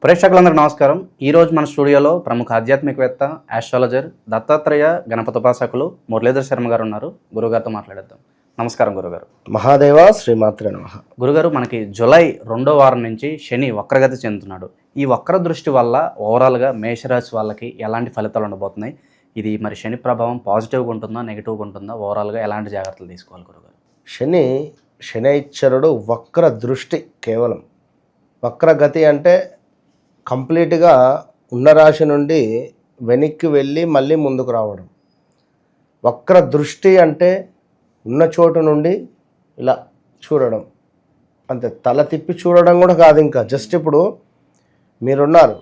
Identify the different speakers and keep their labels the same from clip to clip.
Speaker 1: ప్రేక్షకులందరికీ నమస్కారం. ఈరోజు మన స్టూడియోలో ప్రముఖ ఆధ్యాత్మికవేత్త, ఆస్ట్రాలజర్, దత్తాత్రేయ గణపతోపాసకులు మురళీధర్ శర్మ గారు ఉన్నారు. గురుగారితో మాట్లాడేద్దాం. నమస్కారం గురుగారు.
Speaker 2: మహాదేవ శ్రీమాత్రే నమః.
Speaker 1: గురుగారు, మనకి జూలై 2వ వారం నుంచి శని వక్రగతి చెందుతున్నాడు. ఈ వక్ర దృష్టి వల్ల ఓవరాల్గా మేషరాశి వాళ్ళకి ఎలాంటి ఫలితాలు ఉండబోతున్నాయి? ఇది మరి శని ప్రభావం పాజిటివ్గా ఉంటుందా, నెగిటివ్గా ఉంటుందా? ఓవరాల్గా ఎలాంటి జాగ్రత్తలు తీసుకోవాలి గురుగారు?
Speaker 2: శనైశ్వరుడు వక్ర దృష్టి, కేవలం వక్రగతి అంటే కంప్లీట్గా ఉన్న రాశి నుండి వెనక్కి వెళ్ళి మళ్ళీ ముందుకు రావడం. వక్ర దృష్టి అంటే ఉన్న చోటు నుండి ఇలా చూడడం, అంతే. తల తిప్పి చూడడం కూడా కాదు. ఇంకా జస్ట్ ఇప్పుడు మీరున్నారు,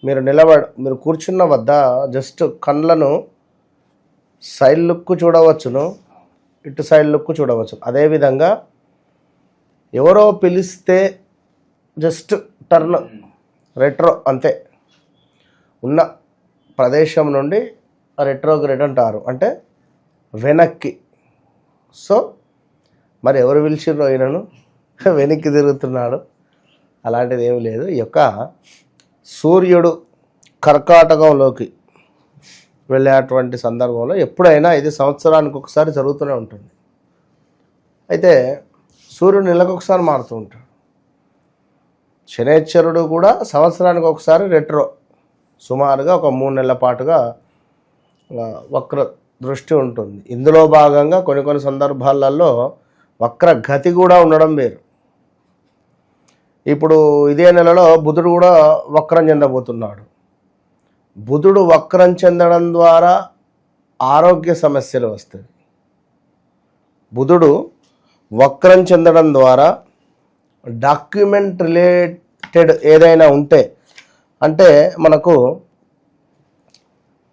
Speaker 2: మీరు కూర్చున్న వద్ద జస్ట్ కళ్ళను సైడ్ లుక్ చూడవచ్చును, ఇటు సైడ్ లుక్ చూడవచ్చు. అదేవిధంగా ఎవరో పిలిస్తే జస్ట్ టర్న్, రెట్రో, అంతే. ఉన్న ప్రదేశం నుండి రెట్రోగ్రేడ్ అంటారు, అంటే వెనక్కి. సో మరి ఎవరు పిలిచిర్రో ఈయనను వెనక్కి తిరుగుతున్నాడు, అలాంటిది ఏమి లేదు. ఈ యొక్క సూర్యుడు కర్కాటకంలోకి వెళ్ళేటువంటి సందర్భంలో ఎప్పుడైనా ఇది సంవత్సరానికి ఒకసారి జరుగుతూనే ఉంటుంది. అయితే సూర్యుడు నెలకు ఒకసారి మారుతూ ఉంటాడు. శనైశ్వరుడు కూడా సంవత్సరానికి ఒకసారి రెట్రో, సుమారుగా ఒక 3 నెలల పాటుగా వక్ర దృష్టి ఉంటుంది. ఇందులో భాగంగా కొన్ని సందర్భాలలో వక్ర గతి కూడా ఉండడం వేరు. ఇప్పుడు ఇదే నెలలో బుధుడు కూడా వక్రం చెందబోతున్నాడు. బుధుడు వక్రం చెందడం ద్వారా ఆరోగ్య సమస్యలు వస్తాయి. బుధుడు వక్రం చెందడం ద్వారా డాక్యుమెంట్ రిలేటెడ్ ఏదైనా ఉంటే, అంటే మనకు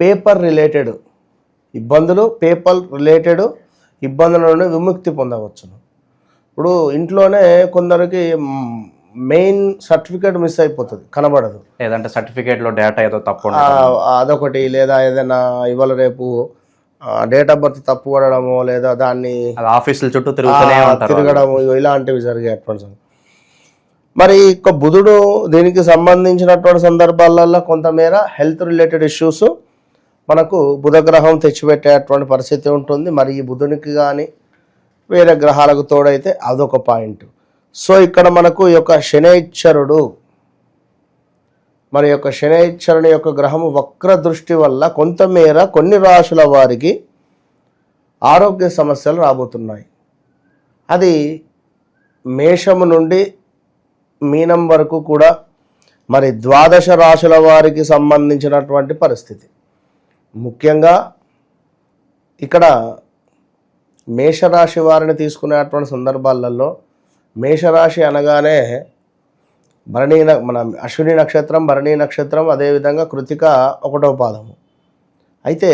Speaker 2: పేపర్ రిలేటెడ్ ఇబ్బందులు, పేపర్ రిలేటెడ్ ఇబ్బందుల నుండి విముక్తి పొందవచ్చును. ఇప్పుడు ఇంట్లోనే కొందరికి మెయిన్ సర్టిఫికేట్ మిస్ అయిపోతుంది, కనబడదు.
Speaker 1: లేదంటే సర్టిఫికేట్లో డేటా ఏదో తప్పు,
Speaker 2: అదొకటి. లేదా ఏదైనా ఇవాళ రేపు డేట్ ఆఫ్ బర్త్ తప్పు పడడము, లేదా దాన్ని
Speaker 1: ఆఫీసుల చుట్టూ
Speaker 2: తిరగడము, ఇలాంటివి జరిగేటువంటి. మరి ఇక బుధుడు దీనికి సంబంధించినటువంటి సందర్భాలలో కొంతమేర హెల్త్ రిలేటెడ్ ఇష్యూస్ మనకు బుధగ్రహం తెచ్చిపెట్టేటువంటి పరిస్థితి ఉంటుంది. మరి ఈ బుధునికి కానీ వేరే గ్రహాలకు తోడైతే అదొక పాయింట్. సో ఇక్కడ మనకు ఈ యొక్క శనైశ్వరుడు, మరి యొక్క శనైశ్వరుని యొక్క గ్రహము వక్ర దృష్టి వల్ల కొంతమేర కొన్ని రాశుల వారికి ఆరోగ్య సమస్యలు రాబోతున్నాయి. అది మేషము నుండి మీనం వరకు కూడా, మరి 12 రాశుల వారికి సంబంధించినటువంటి పరిస్థితి. ముఖ్యంగా ఇక్కడ మేషరాశి వారిని తీసుకునేటువంటి సందర్భాలలో, మేషరాశి అనగానే మన అశ్విని నక్షత్రం, భరణి నక్షత్రం, అదేవిధంగా కృతిక 1వ పాదము. అయితే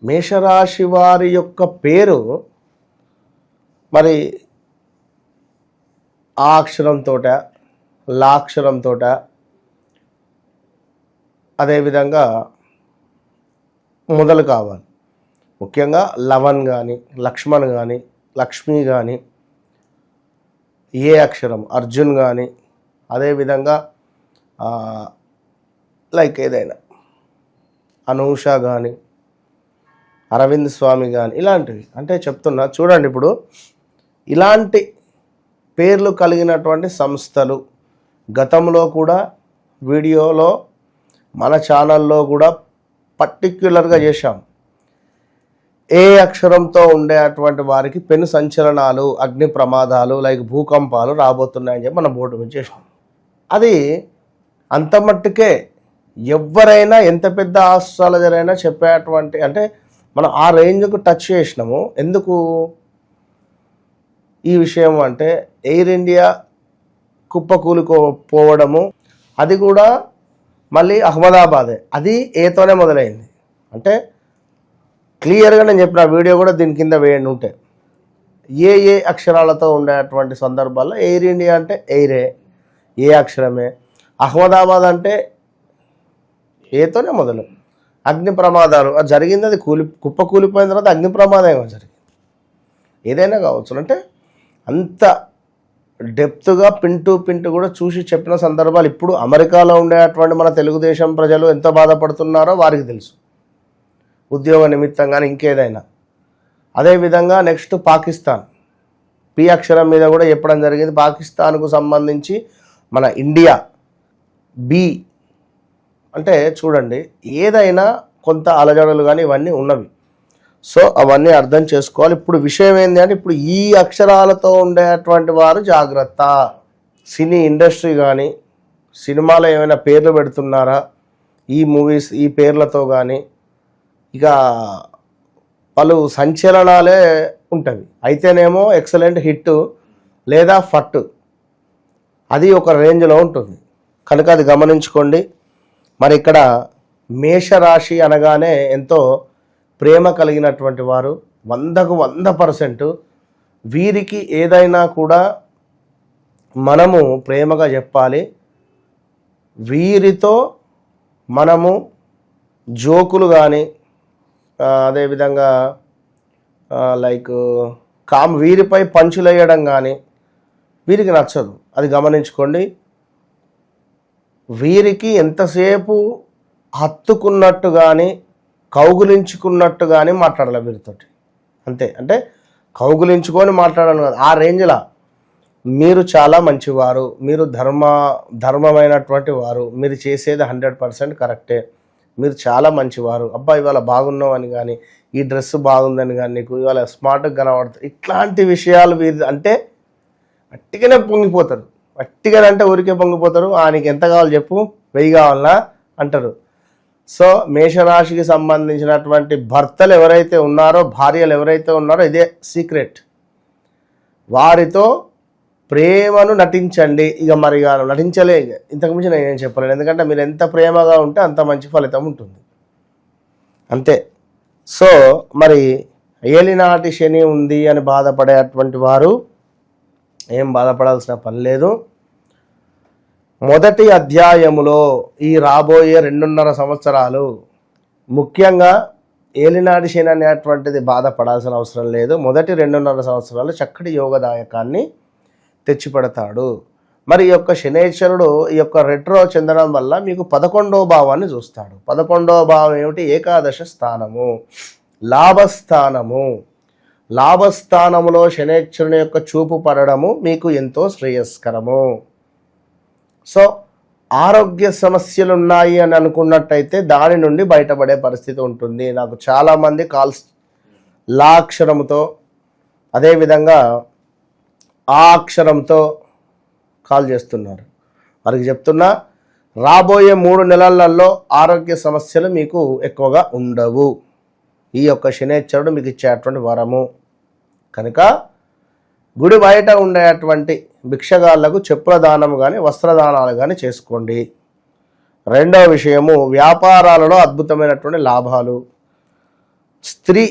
Speaker 2: మేషరాశి వారి యొక్క పేరు మరి ఆ అక్షరంతో, లాక్షరంతో, అదేవిధంగా మొదలు కావాలి. ముఖ్యంగా లవన్ కానీ, లక్ష్మణ్ కానీ, లక్ష్మి కానీ, ఏ అక్షరం, అర్జున్ కానీ, అదేవిధంగా లైక్ ఏదైనా అనూష కానీ, అరవింద్ స్వామి కానీ, ఇలాంటివి. అంటే చెప్తున్నా చూడండి, ఇప్పుడు ఇలాంటి పేర్లు కలిగినటువంటి సంస్థలు గతంలో కూడా వీడియోలో మన ఛానల్లో కూడా పర్టిక్యులర్గా చేశాం. ఏ అక్షరంతో ఉండేటువంటి వారికి పెను సంచలనాలు, అగ్ని ప్రమాదాలు, లైక్ భూకంపాలు రాబోతున్నాయని చెప్పి మనం బోర్డు మీద చేసినాం. అది అంత మట్టుకే ఎవరైనా, ఎంత పెద్ద ఆస్ట్రాలజర్ అయినా చెప్పేటువంటి, అంటే మనం ఆ రేంజ్కు టచ్ చేసినాము. ఎందుకు ఈ విషయం అంటే, ఎయిర్ ఇండియా కుప్పకూలిపోవడము, అది కూడా మళ్ళీ అహ్మదాబాదే. అది ఏతోనే మొదలైంది. అంటే క్లియర్గా నేను చెప్పిన వీడియో కూడా దీని కింద వేయండి ఉంటే, ఏ అక్షరాలతో ఉండేటువంటి సందర్భాల్లో ఎయిర్ ఇండియా అంటే ఎయిరే, ఏ అక్షరమే. అహ్మదాబాద్ అంటే ఏతోనే మొదలు. అగ్ని ప్రమాదాలు అది జరిగింది, అది కుప్పకూలిపోయిన తర్వాత అగ్ని ప్రమాదం జరిగింది. ఏదైనా కావచ్చు. అంటే అంత డెప్త్గా పింటు కూడా చూసి చెప్పిన సందర్భాలు ఇప్పుడు అమెరికాలో ఉండేటువంటి మన తెలుగుదేశం ప్రజలు ఎంత బాధపడుతున్నారో వారికి తెలుసు, ఉద్యోగ నిమిత్తం కానీ ఇంకేదైనా. అదేవిధంగా నెక్స్ట్ పాకిస్తాన్, పి అక్షరం మీద కూడా చెప్పడం జరిగింది. పాకిస్తాన్కు సంబంధించి మన ఇండియా బి అంటే చూడండి, ఏదైనా కొంత అలజడలు కానీ ఇవన్నీ ఉన్నవి. సో అవన్నీ అర్థం చేసుకోవాలి. ఇప్పుడు విషయం ఏంటి అంటే, ఇప్పుడు ఈ అక్షరాలతో ఉండేటువంటి వారు జాగ్రత్త. సినీ ఇండస్ట్రీ కానీ సినిమాలో ఏమైనా పేర్లు పెడుతున్నారా ఈ మూవీస్ ఈ పేర్లతో కానీ, ఇక పలు సంచలనాలే ఉంటవి. అయితేనేమో ఎక్సలెంట్ హిట్ లేదా ఫట్, అది ఒక రేంజ్లో ఉంటుంది కనుక అది గమనించుకోండి. మరి ఇక్కడ మేషరాశి అనగానే ఎంతో ప్రేమ కలిగినటువంటి వారు, 100కు 100%. వీరికి ఏదైనా కూడా మనము ప్రేమగా చెప్పాలి. వీరితో మనము జోకులు కానీ అదేవిధంగా లైక్ వీరిపై పంచులు వేయడం కానీ వీరికి నచ్చదు, అది గమనించుకోండి. వీరికి ఎంతసేపు హత్తుకున్నట్టు కానీ కౌగులించుకున్నట్టు కానీ మాట్లాడాలి వీరితోటి, అంతే. అంటే కౌగులించుకొని మాట్లాడాలి కదా, ఆ రేంజ్లా. మీరు చాలా మంచివారు, మీరు ధర్మమైనటువంటి వారు, మీరు చేసేది 100% కరెక్టే, మీరు చాలా మంచివారు, అబ్బా ఇవాళ బాగున్నావు అని కానీ, ఈ డ్రెస్ బాగుందని కానీ, నీకు ఇవాళ స్మార్ట్గా కనబడుతుంది, ఇట్లాంటి విషయాలు వీరు అంటే అట్టిగానే పొంగిపోతారు. అట్టిగానే అంటే ఊరికే పొంగిపోతారు. నీకు ఎంత కావాలి చెప్పు, 1000 కావాలనా అంటారు. సో మేషరాశికి సంబంధించినటువంటి భర్తలు ఎవరైతే ఉన్నారో, భార్యలు ఎవరైతే ఉన్నారో, ఇదే సీక్రెట్. వారితో ప్రేమను నటించండి. ఇక మరి నటించలే, ఇంతకుమించి నేను ఏం చెప్పలేను. ఎందుకంటే మీరు ఎంత ప్రేమగా ఉంటే అంత మంచి ఫలితం ఉంటుంది, అంతే. సో మరి ఏలినాటి శని ఉంది అని బాధపడేటువంటి వారు ఏం బాధపడాల్సిన పని లేదు. మొదటి అధ్యాయములో ఈ రాబోయే 2.5 సంవత్సరాలు ముఖ్యంగా ఏలినాటి శని అనేటువంటిది బాధపడాల్సిన అవసరం లేదు. మొదటి 2.5 సంవత్సరాలు చక్కటి యోగదాయకాన్ని తెచ్చిపెడతాడు. మరి ఈ యొక్క శనేశ్వరుడు ఈ యొక్క రెట్రో చెందడం వల్ల మీకు 11వ భావాన్ని చూస్తాడు. 11వ భావం ఏమిటి? ఏకాదశ స్థానము, లాభస్థానము. లాభస్థానములో శనేశ్వరుని యొక్క చూపు పడడము మీకు ఎంతో శ్రేయస్కరము. సో ఆరోగ్య సమస్యలు ఉన్నాయి అని అనుకున్నట్టయితే దాని నుండి బయటపడే పరిస్థితి ఉంటుంది. నాకు చాలామంది కాల్స్ లా అక్షరంతో అదేవిధంగా ఆ అక్షరంతో కాల్ చేస్తున్నారు. వారికి చెప్తున్నా, రాబోయే 3 నెలలలో ఆరోగ్య సమస్యలు మీకు ఎక్కువగా ఉండవు. ఈ యొక్క శనేశ్వరుడు మీకు ఇచ్చేటువంటి వరము కనుక గుడి బయట ఉండేటువంటి భిక్షగాళ్లకు చెప్పుల దానం కానీ వస్త్రదానాలు కానీ చేసుకోండి. రెండవ విషయము, వ్యాపారాలలో అద్భుతమైనటువంటి లాభాలు. స్త్రీ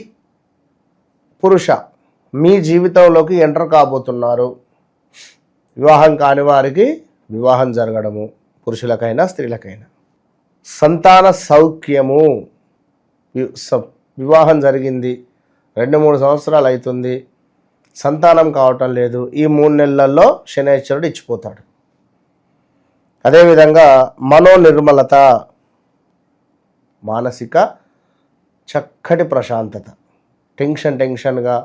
Speaker 2: పురుష మీ జీవితంలోకి ఎంటర్ కాబోతున్నారు. వివాహం కాని వారికి వివాహం జరగడము, పురుషులకైనా స్త్రీలకైనా. సంతాన సౌఖ్యము, వివాహం జరిగింది 2-3 సంవత్సరాలు అవుతుంది, సంతానం కావటం లేదు, ఈ 3 నెలల్లో శనేశ్వరుడు ఇచ్చిపోతాడు. అదేవిధంగా మనోనిర్మలత, మానసిక చక్కటి ప్రశాంతత. టెన్షన్గా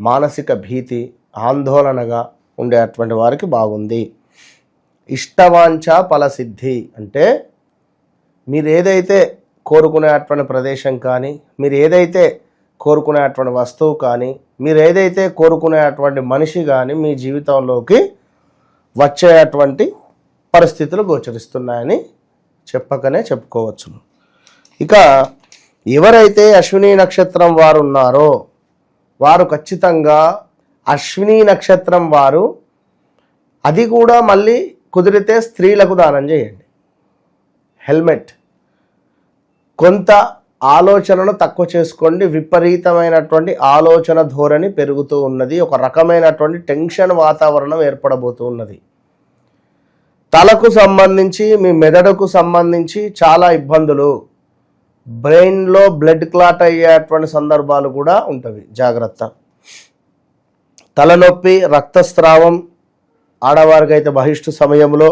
Speaker 2: మానసిక భీతి ఆందోళనగా ఉండేటువంటి వారికి బాగుంది. ఇష్టవాంఛ ఫలసిద్ధి అంటే మీరు ఏదైతే కోరుకునేటువంటి ప్రదేశం కానీ, మీరు ఏదైతే కోరుకునేటువంటి వస్తువు కానీ, మీరు ఏదైతే కోరుకునేటువంటి మనిషి కానీ మీ జీవితంలోకి వచ్చేటువంటి పరిస్థితులు గోచరిస్తున్నాయని చెప్పకనే చెప్పుకోవచ్చు. ఇక ఎవరైతే అశ్విని నక్షత్రం వారు ఉన్నారో వారు ఖచ్చితంగా అశ్విని నక్షత్రం వారు, అది కూడా మళ్ళీ కుదిరితే స్త్రీలకు దానం చేయండి. హెల్మెట్. కొంత ఆలోచనను తక్కువ చేసుకోండి. విపరీతమైనటువంటి ఆలోచన ధోరణి పెరుగుతూ ఉన్నది. ఒక రకమైనటువంటి టెన్షన్ వాతావరణం ఏర్పడబోతూ ఉన్నది. తలకు సంబంధించి మీ మెదడుకు సంబంధించి చాలా ఇబ్బందులు, బ్రెయిన్లో బ్లడ్ క్లాట్ అయ్యేటువంటి సందర్భాలు కూడా ఉంటవి, జాగ్రత్త. తలనొప్పి, రక్తస్రావం, ఆడవారికి అయితే బహిష్టు సమయంలో,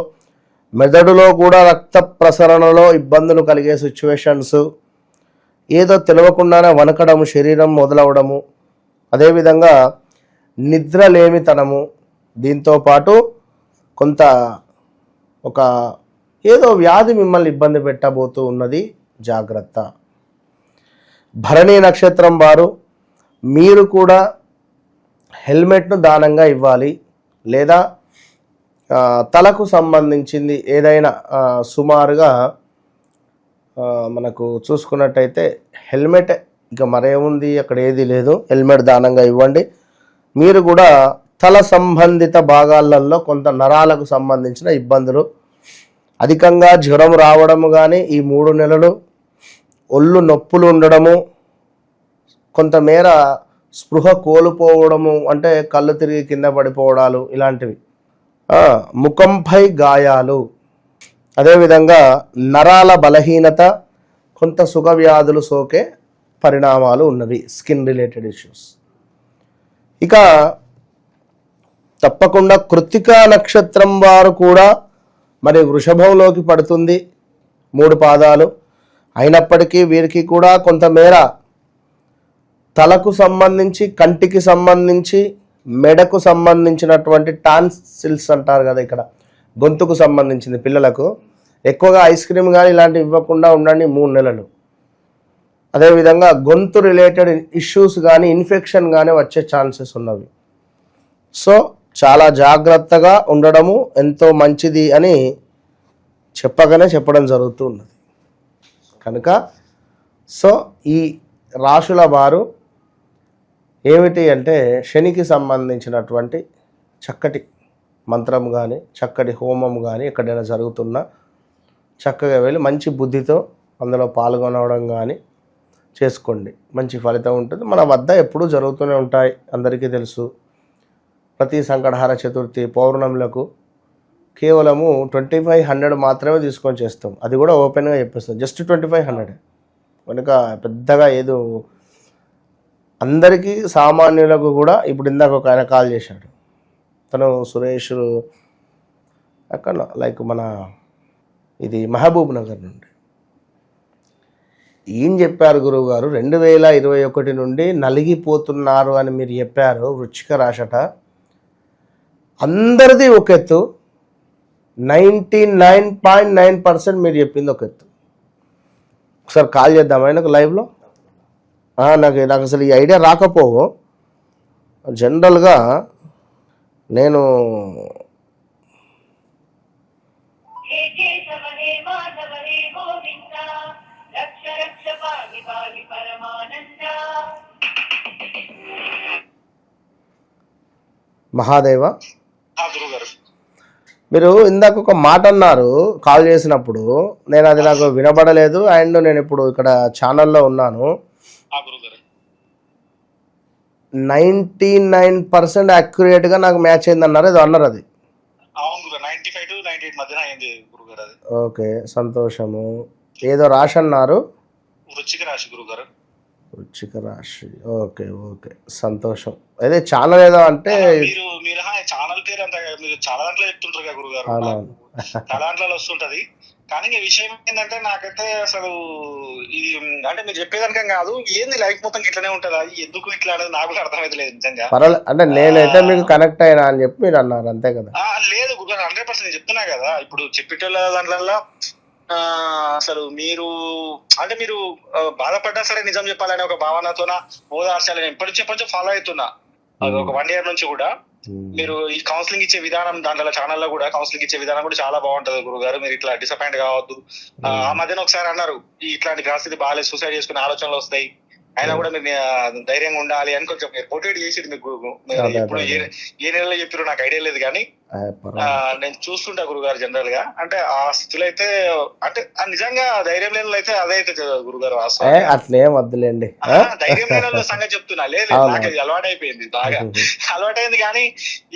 Speaker 2: మెదడులో కూడా రక్త ప్రసరణలో ఇబ్బందులు కలిగే సిచ్యువేషన్స్, ఏదో తెలియకుండానే వణకడము, శరీరం మొదలవడము, అదేవిధంగా నిద్రలేమితనము, దీంతోపాటు కొంత ఒక ఏదో వ్యాధి మిమ్మల్ని ఇబ్బంది పెట్టబోతూ ఉన్నది, జాగ్రత్త. భరణి నక్షత్రం వారు మీరు కూడా హెల్మెట్ను దానంగా ఇవ్వాలి, లేదా తలకు సంబంధించింది ఏదైనా సుమారుగా మనకు చూసుకున్నట్టయితే హెల్మెట్, ఇక మరేముంది అక్కడ ఏది లేదు, హెల్మెట్ దానంగా ఇవ్వండి. మీరు కూడా తల సంబంధిత భాగాలలో కొంత నరాలకు సంబంధించిన ఇబ్బందులు, అధికంగా జ్వరం రావడము కానీ ఈ 3 నెలలు, ఒళ్ళు నొప్పులు ఉండడము, కొంతమేర స్పృహ కోల్పోవడము, అంటే కళ్ళు తిరిగి కింద పడిపోవడాలు ఇలాంటివి, ముఖంపై గాయాలు, అదేవిధంగా నరాల బలహీనత, కొంత సుఖవ్యాధులు సోకే పరిణామాలు ఉన్నవి, స్కిన్ రిలేటెడ్ ఇష్యూస్. ఇక తప్పకుండా కృత్తికా నక్షత్రం వారు కూడా మరి వృషభంలోకి పడుతుంది, 3 పాదాలు అయినప్పటికీ వీరికి కూడా కొంతమేర తలకు సంబంధించి, కంటికి సంబంధించి, మెడకు సంబంధించినటువంటి టాన్సిల్స్ అంటారు కదా, ఇక్కడ గొంతుకు సంబంధించింది పిల్లలకు. ఎక్కువగా ఐస్ క్రీమ్ కానీ ఇలాంటివి ఇవ్వకుండా ఉండండి 3 నెలలు. అదేవిధంగా గొంతు రిలేటెడ్ ఇష్యూస్ కానీ ఇన్ఫెక్షన్ కానీ వచ్చే ఛాన్సెస్ ఉన్నవి. సో చాలా జాగ్రత్తగా ఉండడము ఎంతో మంచిది అని చెప్పడం జరుగుతూ ఉన్నది. కనుక సో ఈ రాశుల వారు ఏమిటి అంటే శనికి సంబంధించినటువంటి చక్కటి మంత్రం కానీ, చక్కటి హోమం కానీ ఎక్కడైనా జరుగుతున్నా చక్కగా వెళ్ళి మంచి బుద్ధితో అందులో పాల్గొనడం కానీ చేసుకోండి, మంచి ఫలితం ఉంటుంది. మన వద్ద ఎప్పుడూ జరుగుతూనే ఉంటాయి, అందరికీ తెలుసు. ప్రతి సంకటహార చతుర్థి పౌర్ణములకు కేవలము 2500 మాత్రమే తీసుకొని చేస్తాం, అది కూడా ఓపెన్గా చెప్పేస్తాం, జస్ట్ 2500. కనుక పెద్దగా ఏదో అందరికీ సామాన్యులకు కూడా. ఇప్పుడు ఇందాక ఒక ఆయన కాల్ చేశాడు, తను సురేష్ అక్కడ లైక్ మన ఇది మహబూబ్ నగర్ నుండి. ఏం చెప్పారు గురువు గారు, 2021 నుండి నలిగిపోతున్నారు అని మీరు చెప్పారు, వృశ్చిక రాశట అందరిది ఒక ఎత్తు, 99.9% మీరు చెప్పింది ఒక ఎత్తు. ఒకసారి కాల్ చేద్దాం ఆయనకు లైవ్లో. నాకు అసలు ఈ ఐడియా రాకపోవు. జనరల్గా నేను మహాదేవ, మీరు ఇందాక ఒక మాట అన్నారు కాల్ చేసినప్పుడు, నేను అది నాకు వినబడలేదు. అండ్ నేను ఇప్పుడు ఇక్కడ ఛానల్లో ఉన్నాను. 99% యాక్యురేట్గా నాకు మ్యాచ్ అయింది అన్నారు, ఏదో అన్నారు. అది ఓకే, సంతోషము. ఏదో రాశి అన్నారు, వృశ్చిక రాశి. ఓకే ఓకే, సంతోషం. అదే ఛానల్ ఏదో అంటే
Speaker 3: ఛానల్ పేరు అంత మీరు చాలా దాంట్లో చెప్తుంటారు కదా గురుగారు, చాలా దాంట్లో వస్తుంటది. కానీ ఈ విషయం ఏంటంటే నాకైతే అసలు ఇది అంటే మీరు చెప్పేదానికం కాదు, ఏంది లైఫ్ మొత్తం ఇట్లనే ఉంటుందా, ఎందుకు ఇట్లా అనేది నాకు కూడా అర్థమైతే లేదు నిజంగా.
Speaker 2: పర్వాలేదు అంటే నేనైతే మీకు కనెక్ట్ అయినా అని చెప్పి మీరు అన్నారు, అంతే కదా.
Speaker 3: లేదు గురుగారు, 100% చెప్తున్నా కదా. ఇప్పుడు చెప్పేటోళ్ళ దాంట్లో అసలు మీరు అంటే మీరు బాధపడ్డా సరే నిజం చెప్పాలనే ఒక భావనతోన ఓదార్చాలని ఎప్పటి నుంచో ఫాలో అవుతున్నా, ఒక 1 year నుంచి కూడా. మీరు ఈ కౌన్సిలింగ్ ఇచ్చే విధానం, దాంట్లో ఛానల్లో కూడా కౌన్సిలింగ్ ఇచ్చే విధానం కూడా చాలా బాగుంటది గురుగారు. మీరు ఇట్లా డిసప్పాయింట్ కావద్దు. ఆ మధ్యన ఒకసారి అన్నారు, ఇట్లాంటి పరిస్థితి బాగాలేదు, సూసైడ్ చేసుకునే ఆలోచనలు వస్తాయి, అయినా కూడా మీరు ధైర్యంగా ఉండాలి అని కొంచెం మోటివేట్ చేసేది మీకు. ఇప్పుడు ఏ నెలలో చెప్పారో నాకు ఐడియా లేదు, కానీ నేను చూస్తుంటా గురుగారు జనరల్ గా. అంటే ఆ స్థితిలో అయితే అంటే నిజంగా ధైర్యం లేని అయితే అదే అయితే గురుగారు,
Speaker 2: అట్లే వద్దులేండి.
Speaker 3: ధైర్యం లేని సంగతి చెప్తున్నా. లేదు, నాకు అది అలవాటు అయిపోయింది, బాగా అలవాటైంది. కానీ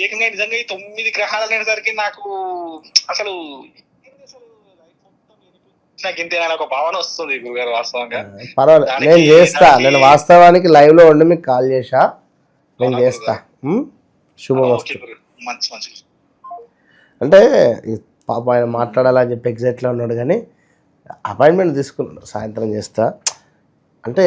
Speaker 3: ఏకంగా నిజంగా ఈ 9 గ్రహాలు అనేసరికి నాకు అసలు నాకు ఇంతేనా ఒక భావన వస్తుంది గురుగారు వాస్తవంగా.
Speaker 2: పర్వాలేదు, నేను చేస్తా. నేను వాస్తవానికి లైవ్ లో ఉండి మీకు కాల్ చేసా, నేను చేస్తా. శుభమస్తు.
Speaker 3: మంచి
Speaker 2: అంటే ఈ పాప ఆయన మాట్లాడాలని చెప్పి ఎగ్జైట్లో ఉన్నాడు, కానీ అపాయింట్మెంట్ తీసుకున్నాడు, సాయంత్రం చేస్తా అంటే.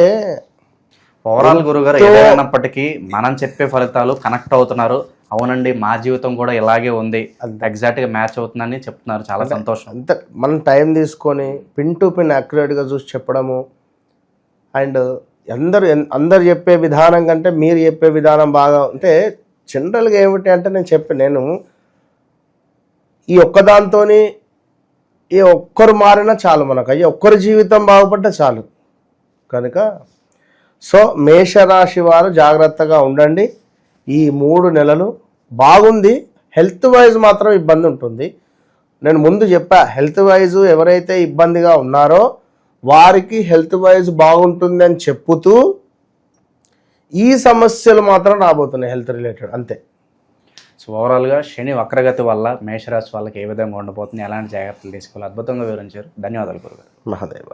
Speaker 1: ఓవరాల్ గురుగారు ఏదైనప్పటికీ మనం చెప్పే ఫలితాలు కనెక్ట్ అవుతున్నారు. అవునండి, మా జీవితం కూడా ఇలాగే ఉంది, ఎగ్జాక్ట్గా మ్యాచ్ అవుతుందని చెప్తున్నారు. చాలా సంతోషం.
Speaker 2: అంత మనం టైం తీసుకొని పిన్ టు పిన్ యాక్యురేట్గా చూసి చెప్పడము, అండ్ అందరు చెప్పే విధానం కంటే మీరు చెప్పే విధానం బాగా అంటే. జనరల్గా ఏమిటి అంటే నేను ఈ ఒక్కదాంతో ఈ ఒక్కరు మారినా చాలు, మనకు అయ్యి ఒక్కరి జీవితం బాగుపడ్డా చాలు. కనుక సో మేషరాశి వారు జాగ్రత్తగా ఉండండి. ఈ 3 నెలలు బాగుంది. హెల్త్ వైజ్ మాత్రం ఇబ్బంది ఉంటుంది. నేను ముందు చెప్పా, హెల్త్ వైజ్ ఎవరైతే ఇబ్బందిగా ఉన్నారో వారికి హెల్త్ వైజ్ బాగుంటుంది అని చెప్పుతూ ఈ సమస్యలు మాత్రం రాబోతున్నాయి హెల్త్ రిలేటెడ్, అంతే.
Speaker 1: సో ఓవరాల్గా శని వక్రగతి వల్ల మేషరాశి వాళ్ళకి ఏ విధంగా ఉండబోతుంది, ఎలాంటి జాగ్రత్తలు తీసుకోవాలి, అద్భుతంగా వివరించారు. ధన్యవాదాలు గురుగారు.
Speaker 2: మహాదేవ.